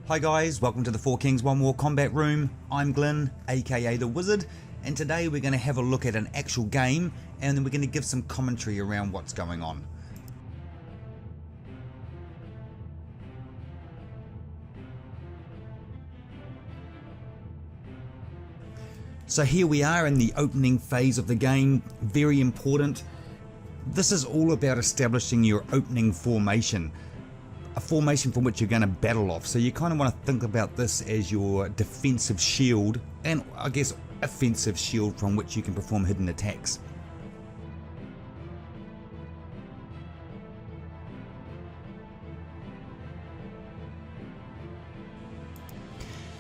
Hi guys, welcome to the Four Kings One War Combat Room. I'm Glyn, aka the Wizard, and today we're going to have a look at an actual game and then we're going to give some commentary around what's going on. So here we are in the opening phase of the game, very important. This is all about establishing your opening formation. A formation from which you're going to battle off, so you kind of want to think about this as your defensive shield and I guess offensive shield from which you can perform hidden attacks.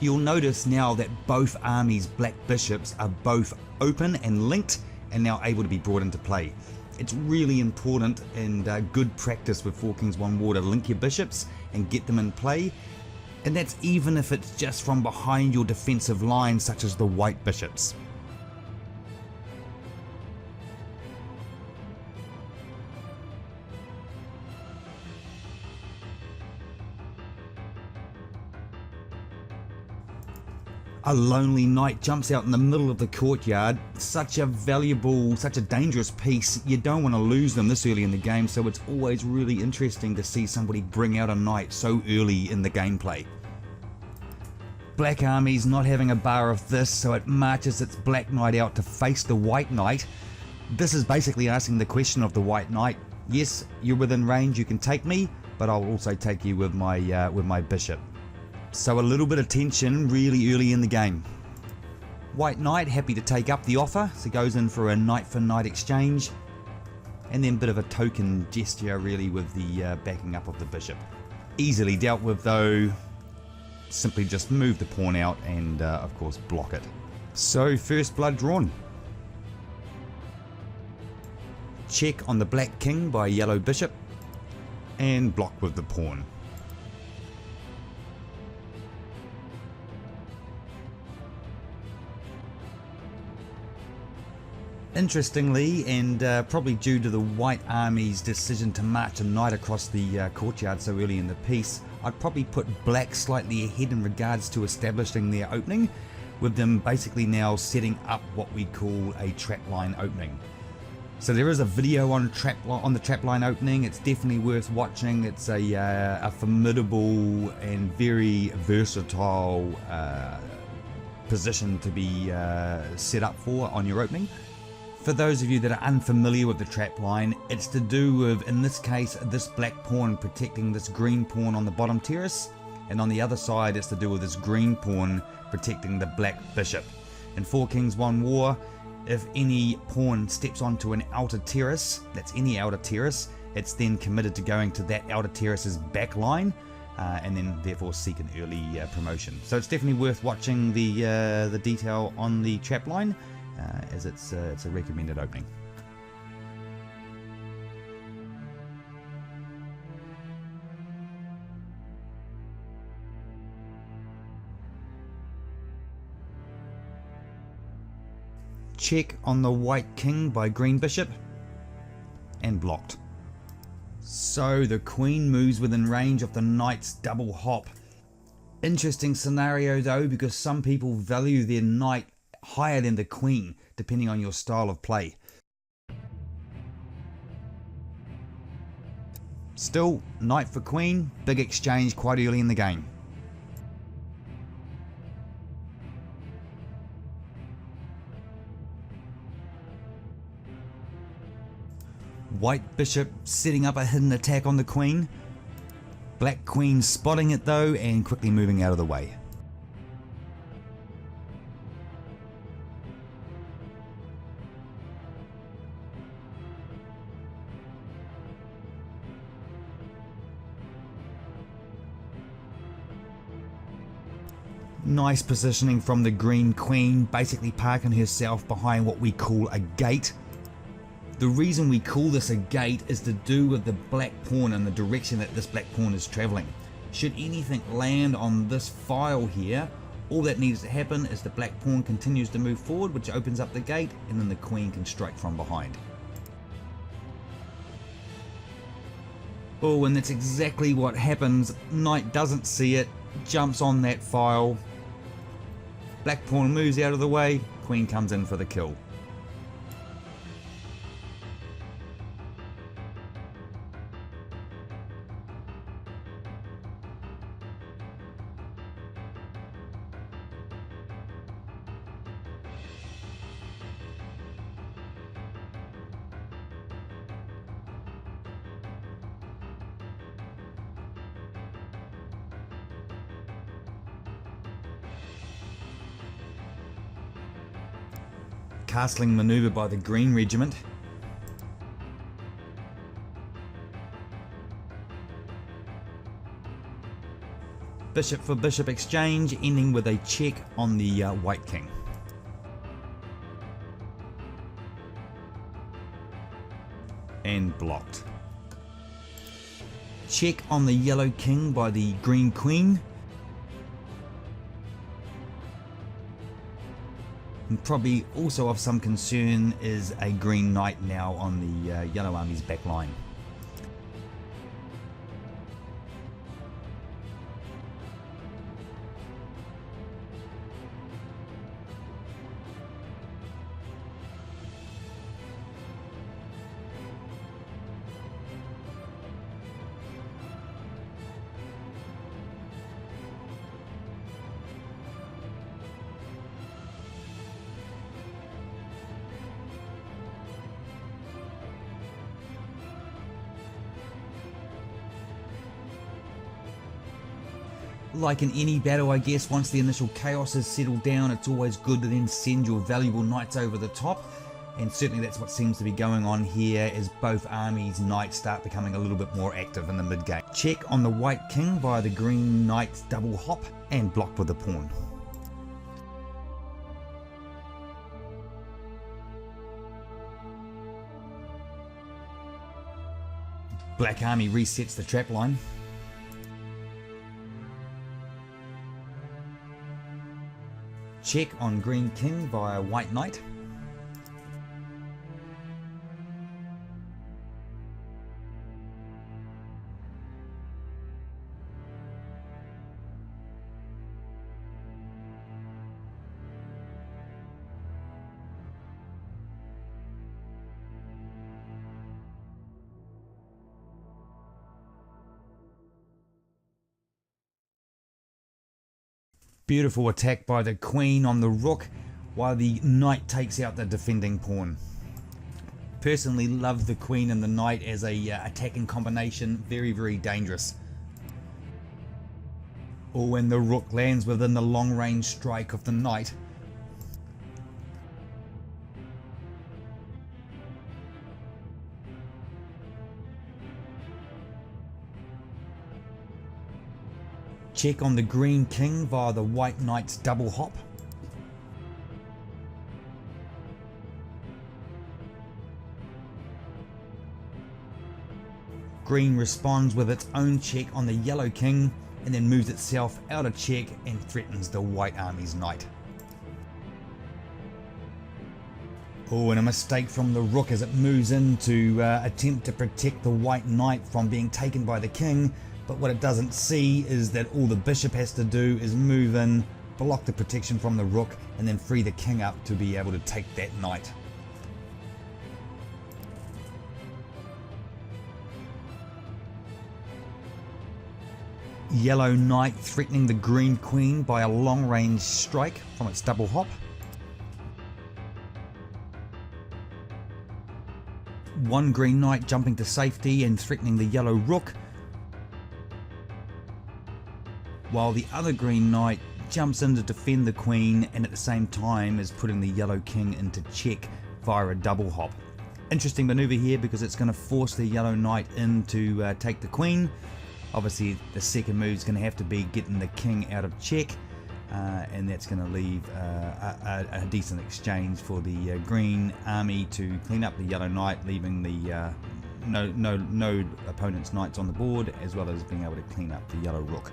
You'll notice now that both armies' black bishops are both open and linked and now able to be brought into play. It's really important and good practice with Four Kings One War to link your bishops and get them in play, and that's even if it's just from behind your defensive line such as the white bishops. A lonely knight jumps out in the middle of the courtyard. Such a valuable, such a dangerous piece. You don't want to lose them this early in the game, so it's always really interesting to see somebody bring out a knight so early in the gameplay. Black army's not having a bar of this, so it marches its black knight out to face the white knight. This is basically asking the question of the white knight. Yes, you're within range, you can take me, but I'll also take you with my bishop. So a little bit of tension really early in the game. White knight happy to take up the offer, so goes in for a knight for knight exchange, and then a bit of a token gesture really with the backing up of the bishop. Easily dealt with though, simply just move the pawn out and of course block it. So first blood drawn. Check on the black king by yellow bishop and block with the pawn. Interestingly, and probably due to the white army's decision to march a knight across the courtyard so early in the piece, I'd probably put black slightly ahead in regards to establishing their opening, with them basically now setting up what we call a trapline opening. So there is a video on the trapline opening. It's definitely worth watching. It's a formidable and very versatile position to be set up for on your opening. For those of you that are unfamiliar with the trapline, it's to do with, in this case, this black pawn protecting this green pawn on the bottom terrace, and on the other side it's to do with this green pawn protecting the black bishop. In Four Kings One War, if any pawn steps onto an outer terrace, that's any outer terrace, it's then committed to going to that outer terrace's back line, and then therefore seek an early promotion. So it's definitely worth watching the detail on the trapline, as it's a recommended opening. Check on the white king by green bishop and blocked. So the queen moves within range of the knight's double hop. Interesting scenario though, because some people value their knight higher than the queen depending on your style of play. Still, knight for queen, big exchange quite early in the game. White bishop setting up a hidden attack on the queen. Black queen spotting it though and quickly moving out of the way. Nice positioning from the green queen, basically parking herself behind what we call a gate. The reason we call this a gate is to do with the black pawn and the direction that this black pawn is travelling. Should anything land on this file here, all that needs to happen is the black pawn continues to move forward, which opens up the gate, and then the queen can strike from behind. Oh, and that's exactly what happens. Knight doesn't see it, jumps on that file. Black pawn moves out of the way, queen comes in for the kill. Castling maneuver by the green regiment. Bishop for bishop exchange, ending with a check on the white king. And blocked. Check on the yellow king by the green queen. And probably also of some concern is a green knight now on the yellow army's back line. Like in any battle, I guess, once the initial chaos has settled down, it's always good to then send your valuable knights over the top. And certainly that's what seems to be going on here as both armies' knights start becoming a little bit more active in the mid-game. Check on the white king via the green knight's double hop and block with the pawn. Black army resets the trapline. Check on green king via white knight. Beautiful attack by the queen on the rook while the knight takes out the defending pawn. Personally love the queen and the knight as a attacking combination, very dangerous. Or when the rook lands within the long range strike of the knight. Check on the green king via the white knight's double hop. Green responds with its own check on the yellow king and then moves itself out of check and threatens the white army's knight. Oh, and a mistake from the rook as it moves in to attempt to protect the white knight from being taken by the king. But what it doesn't see is that all the bishop has to do is move in, block the protection from the rook, and then free the king up to be able to take that knight. Yellow knight threatening the green queen by a long range strike from its double hop. One green knight jumping to safety and threatening the yellow rook, while the other green knight jumps in to defend the queen and at the same time is putting the yellow king into check via a double hop. Interesting maneuver here because it's going to force the yellow knight in to take the queen. Obviously the second move is going to have to be getting the king out of check, and that's going to leave a decent exchange for the green army to clean up the yellow knight, leaving the no opponent's knights on the board, as well as being able to clean up the yellow rook.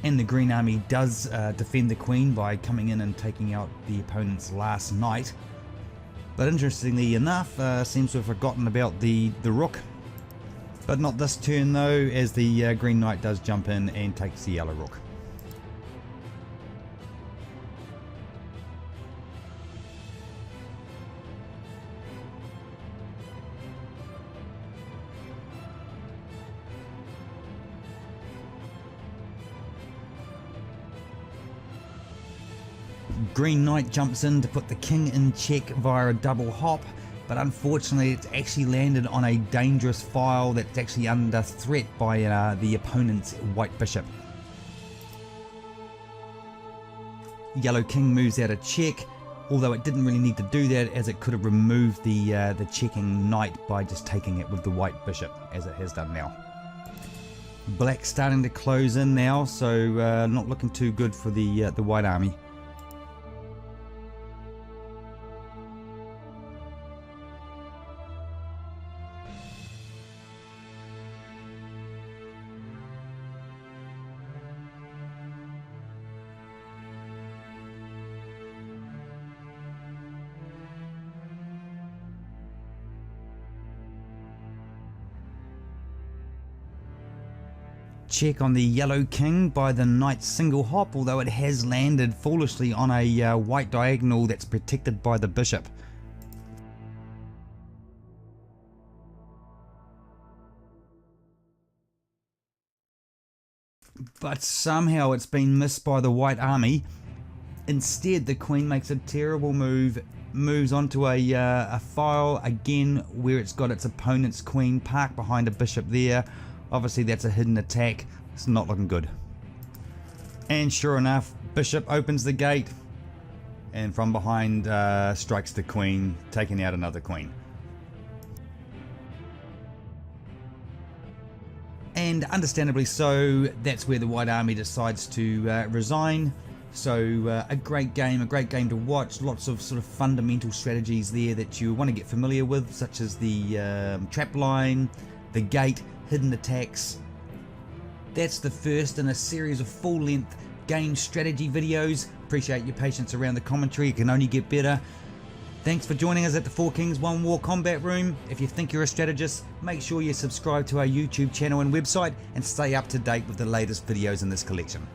And the green army does defend the queen by coming in and taking out the opponent's last knight. But interestingly enough, seems to have forgotten about the rook. But not this turn though, as the green knight does jump in and takes the yellow rook. Green knight jumps in to put the king in check via a double hop, but unfortunately it's actually landed on a dangerous file that's actually under threat by the opponent's white bishop. Yellow king moves out of check, although it didn't really need to do that, as it could have removed the checking knight by just taking it with the white bishop, as it has done now. Black starting to close in now, so not looking too good for the white army. Check on the yellow king by the knight's single hop, although it has landed foolishly on a white diagonal that's protected by the bishop. But somehow it's been missed by the white army. Instead, the queen makes a terrible move, moves onto a file again where it's got its opponent's queen parked behind a bishop there. Obviously that's a hidden attack. It's not looking good. And sure enough, bishop opens the gate and from behind strikes the queen, taking out another queen. And understandably so, that's where the white army decides to resign. So a great game to watch. Lots of sort of fundamental strategies there that you want to get familiar with, such as the trapline, the gate, hidden attacks. That's the first in a series of full-length game strategy videos. Appreciate your patience around the commentary. It can only get better. Thanks for joining us at the Four Kings One War Combat Room. If you think you're a strategist, make sure you subscribe to our YouTube channel and website and stay up to date with the latest videos in this collection.